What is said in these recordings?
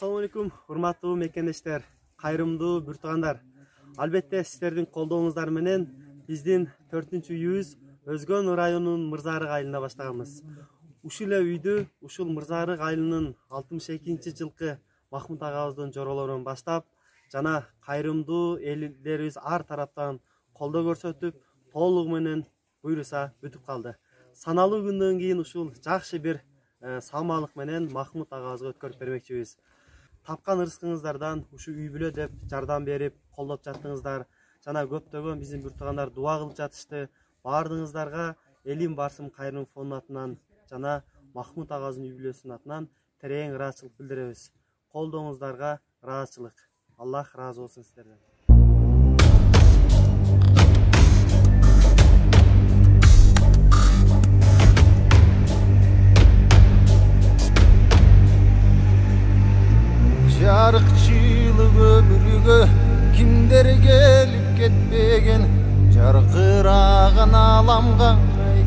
Assalamu alaikum, урматтуу мекендештер, кайрымдуу бүртугандар. Албетте сиздердин колдооңуздар менен биздин 4-үйүбүз Өзгөн районунун Мырзарык айылында баштаганбыз. Ушул эле үйдү ушул Мырзарык айылынын 62-жылкы Махмут агабыздын жоролорунан баштап, жана кайрымдуу элдерибиз ар тараптан колдоо көрсөтүп, толугу менен буйруса бүтүп калды. Саналуу күндөн кийин ушул жакшы бир салмалык менен Махмут агабызга өткөрүп бермекчибиз. Тапкан ырыскыңыздардан ушу үй бүлө деп жардам берип, колдоп жаттыңыздар. Жана көптөгөн биздин бүртугандар дуа кылып жатышты. Баардыгыңыздарга Элим Барсым кайрым фондунун атынан жана Махмут агабыздын үй бүлөсүнүн атынан терең ыраазычылык билдиребиз. Колдооңуздарга ыраазычылык. Аллах ыраазы болсун сиздерден. Жарыкчылык өмүргө кимдер келип кетпеген, жаркыраган аламга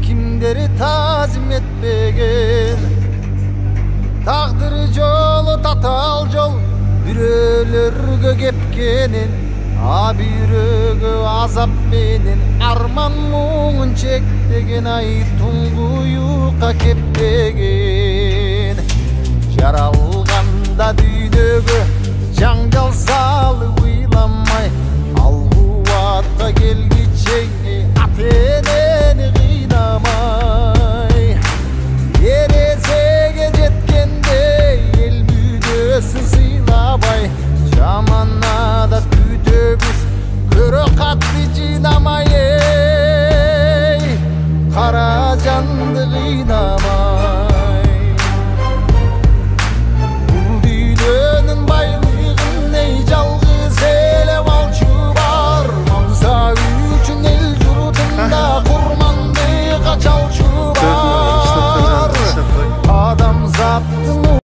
кимдер тазим этпеген. Тагдыр жолу татал жол бирөөлөргө кепкенин, а бирөөгө азап менен арман муңун чектеген, ай туңгуюкка кеппеген. Жаралганда дүйнөгө жаңжал салып ыйламай, ал кубатка келгиче ата энени кыйнамай. Эрезеге жеткенде эл мүдөсүн сыйлабай, жаманада күтөбүз көрө катты жыйнамай. Кара жанды кыйнамай.